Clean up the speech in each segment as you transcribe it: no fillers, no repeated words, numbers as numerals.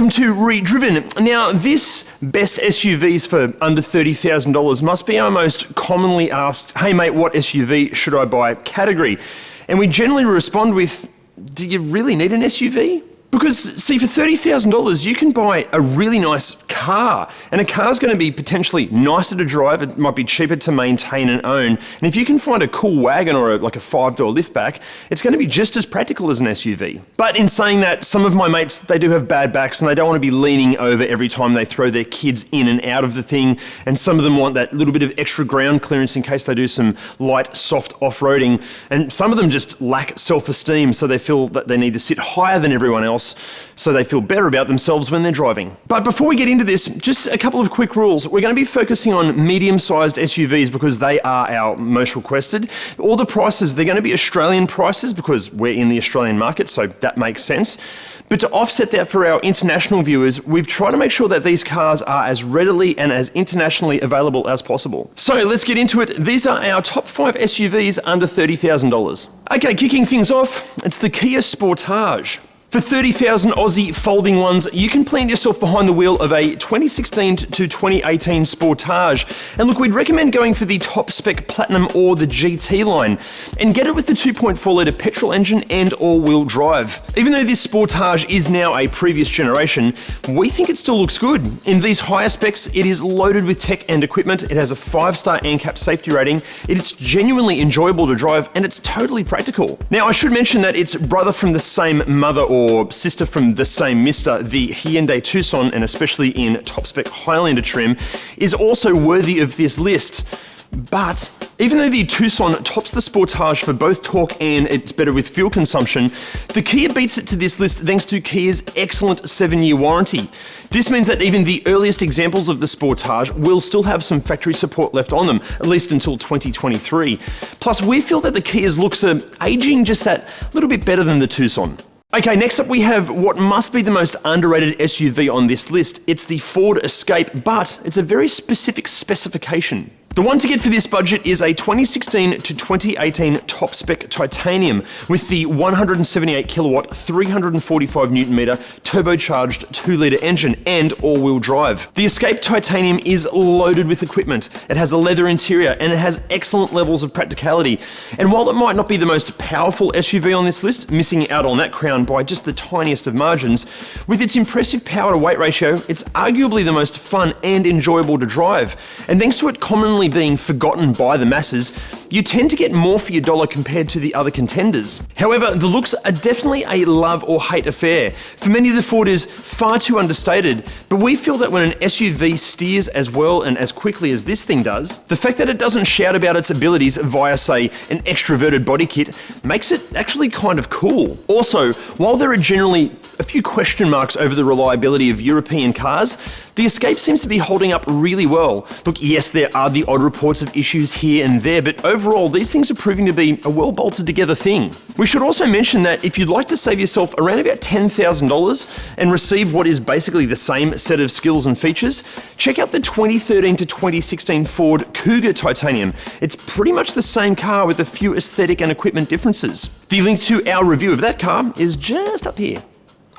welcome to ReDriven. Now, this best SUVs for under $30,000 must be our most commonly asked, hey mate, what SUV should I buy category? And we generally respond with, do you really need an SUV? Because, see, for $30,000, you can buy a really nice car, and a car's going to be potentially nicer to drive, it might be cheaper to maintain and own, and if you can find a cool wagon or like a 5-door liftback, it's going to be just as practical as an SUV. But in saying that, some of my mates, they do have bad backs, and they don't want to be leaning over every time they throw their kids in and out of the thing, and some of them want that little bit of extra ground clearance in case they do some light, soft off-roading, and some of them just lack self-esteem, so they feel that they need to sit higher than everyone else, so they feel better about themselves when they're driving. But before we get into this, just a couple of quick rules. We're going to be focusing on medium-sized SUVs because they are our most requested. All the prices, they're going to be Australian prices because we're in the Australian market, so that makes sense. But to offset that for our international viewers, we've tried to make sure that these cars are as readily and as internationally available as possible. So let's get into it. These are our top 5 SUVs under $30,000. Okay, kicking things off, it's the Kia Sportage. For 30,000 Aussie folding ones, you can plant yourself behind the wheel of a 2016 to 2018 Sportage. And look, we'd recommend going for the top spec Platinum or the GT line, and get it with the 2.4 litre petrol engine and all-wheel drive. Even though this Sportage is now a previous generation, we think it still looks good. In these higher specs, it is loaded with tech and equipment, it has a 5-star ANCAP safety rating, it's genuinely enjoyable to drive, and it's totally practical. Now, I should mention that its brother from the same mother or sister from the same mister, the Hyundai Tucson, and especially in top-spec Highlander trim, is also worthy of this list. But even though the Tucson tops the Sportage for both torque and it's better with fuel consumption, the Kia beats it to this list thanks to Kia's excellent 7-year warranty. This means that even the earliest examples of the Sportage will still have some factory support left on them, at least until 2023. Plus, we feel that the Kia's looks are aging just that little bit better than the Tucson. Okay, next up we have what must be the most underrated SUV on this list. It's the Ford Escape, but it's a very specific specification. The one to get for this budget is a 2016 to 2018 top spec titanium with the 178 kilowatt, 345 newton meter turbocharged 2-litre engine and all-wheel drive. The Escape titanium is loaded with equipment. It has a leather interior and it has excellent levels of practicality. And while it might not be the most powerful SUV on this list, missing out on that crown by just the tiniest of margins, with its impressive power to weight ratio, it's arguably the most fun and enjoyable to drive. And thanks to it commonly being forgotten by the masses, you tend to get more for your dollar compared to the other contenders. However, the looks are definitely a love or hate affair. For many, the Ford is far too understated, but we feel that when an SUV steers as well and as quickly as this thing does, the fact that it doesn't shout about its abilities via, say, an extroverted body kit makes it actually kind of cool. Also, while there are generally a few question marks over the reliability of European cars, the Escape seems to be holding up really well. Look, yes, there are the odd reports of issues here and there, but overall, these things are proving to be a well bolted together thing. We should also mention that if you'd like to save yourself around about $10,000 and receive what is basically the same set of skills and features, check out the 2013 to 2016 Ford Kuga Titanium. It's pretty much the same car with a few aesthetic and equipment differences. The link to our review of that car is just up here.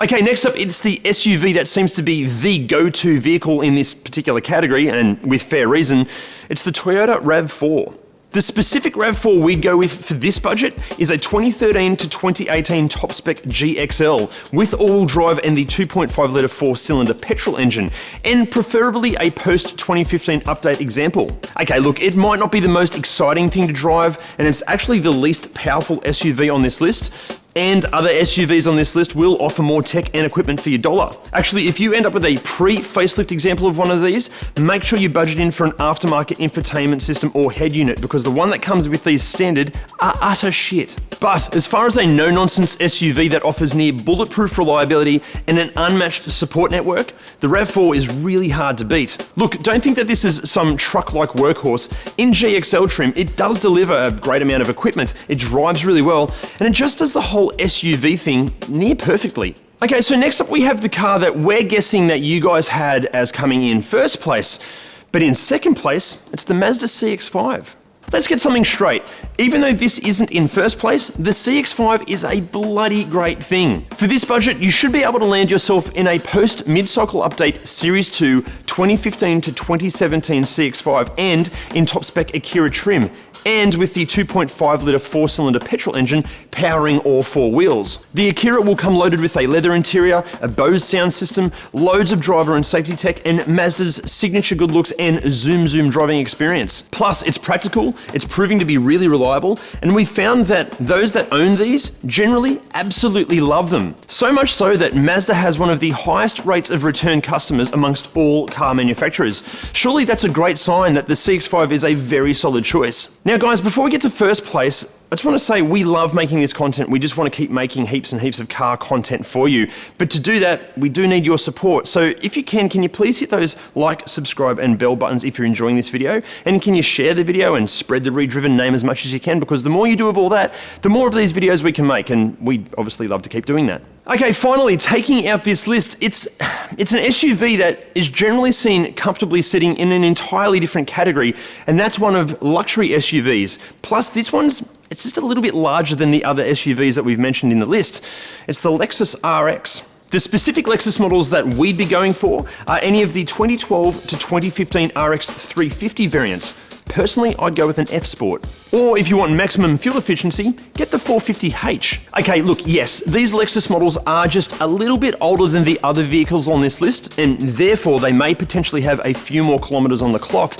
Okay, next up, it's the SUV that seems to be the go-to vehicle in this particular category, and with fair reason. It's the Toyota RAV4. The specific RAV4 we'd go with for this budget is a 2013 to 2018 top spec GXL with all-wheel drive and the 2.5 litre 4-cylinder petrol engine, and preferably a post-2015 update example. Okay, look, it might not be the most exciting thing to drive, and it's actually the least powerful SUV on this list, and other SUVs on this list will offer more tech and equipment for your dollar. Actually, if you end up with a pre-facelift example of one of these, make sure you budget in for an aftermarket infotainment system or head unit, because the one that comes with these standard are utter shit. But as far as a no-nonsense SUV that offers near bulletproof reliability and an unmatched support network, the RAV4 is really hard to beat. Look, don't think that this is some truck-like workhorse. In GXL trim, it does deliver a great amount of equipment, it drives really well, and it just does the whole SUV thing near perfectly. Okay, so next up we have the car that we're guessing that you guys had as coming in first place, but in second place, it's the Mazda CX5. Let's get something straight. Even though this isn't in first place, the CX5 is a bloody great thing. For this budget, you should be able to land yourself in a post-mid-cycle update Series 2 2015 to 2017 CX5 and in top spec Akira trim, and with the 2.5 litre 4-cylinder petrol engine powering all four wheels. The Akira will come loaded with a leather interior, a Bose sound system, loads of driver and safety tech, and Mazda's signature good looks and zoom driving experience. Plus, it's practical, it's proving to be really reliable, and we found that those that own these generally absolutely love them. So much so that Mazda has one of the highest rates of return customers amongst all car manufacturers. Surely that's a great sign that the CX5 is a very solid choice. Now guys, before we get to first place, I just want to say we love making this content. We just want to keep making heaps and heaps of car content for you. But to do that, we do need your support. So if you can you please hit those like, subscribe, and bell buttons if you're enjoying this video? And can you share the video and spread the ReDriven name as much as you can? Because the more you do of all that, the more of these videos we can make, and we obviously love to keep doing that. Okay, finally, taking out this list, it's an SUV that is generally seen comfortably sitting in an entirely different category, and that's one of luxury SUVs. Plus, it's just a little bit larger than the other SUVs that we've mentioned in the list. It's the Lexus RX. The specific Lexus models that we'd be going for are any of the 2012 to 2015 RX 350 variants. Personally, I'd go with an F Sport. Or if you want maximum fuel efficiency, get the 450H. Okay, look, yes, these Lexus models are just a little bit older than the other vehicles on this list, and therefore they may potentially have a few more kilometers on the clock.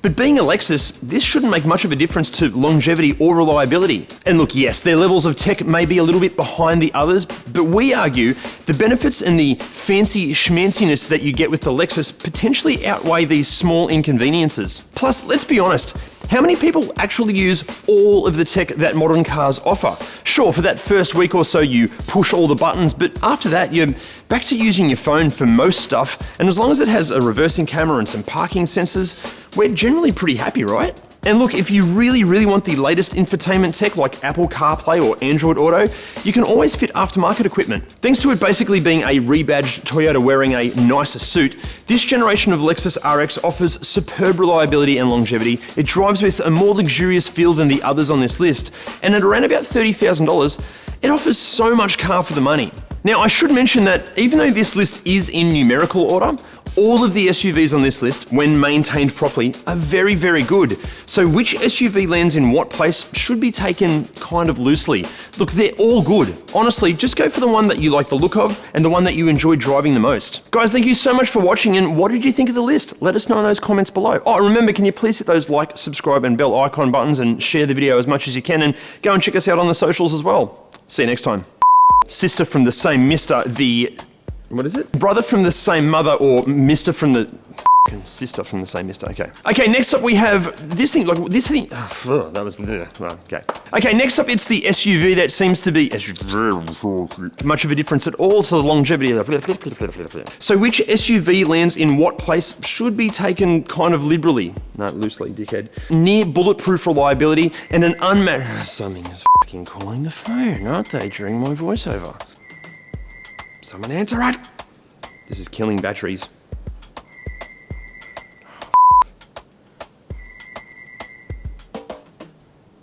But being a Lexus, this shouldn't make much of a difference to longevity or reliability. And look, yes, their levels of tech may be a little bit behind the others, but we argue the benefits and the fancy schmanciness that you get with the Lexus potentially outweigh these small inconveniences. Plus, let's be honest, how many people actually use all of the tech that modern cars offer? Sure, for that first week or so you push all the buttons, but after that you're back to using your phone for most stuff, and as long as it has a reversing camera and some parking sensors, we're generally pretty happy, right? And look, if you really want the latest infotainment tech like Apple CarPlay or Android Auto, you can always fit aftermarket equipment. Thanks to it basically being a rebadged Toyota wearing a nicer suit, this generation of Lexus RX offers superb reliability and longevity. It drives with a more luxurious feel than the others on this list, and at around about $30,000, it offers so much car for the money. Now, I should mention that even though this list is in numerical order, all of the SUVs on this list, when maintained properly, are very good. So which SUV lands in what place should be taken kind of loosely. Look, they're all good. Honestly, just go for the one that you like the look of and the one that you enjoy driving the most. Guys, thank you so much for watching, and what did you think of the list? Let us know in those comments below. Oh, remember, can you please hit those like, subscribe, and bell icon buttons and share the video as much as you can, and go and check us out on the socials as well. See you next time. Sister from the same mister, what is it? Brother from the same mother, or mister from the sister from the same mister. Okay, next up we have this thing, that was, okay. Okay, next up it's the SUV that seems to be much of a difference at all to the longevity. So which SUV lands in what place should be taken kind of liberally. No, loosely, dickhead. Near bulletproof reliability and an unmatched... Something is fucking calling the phone, aren't they, during my voiceover? Someone answer it! This is killing batteries.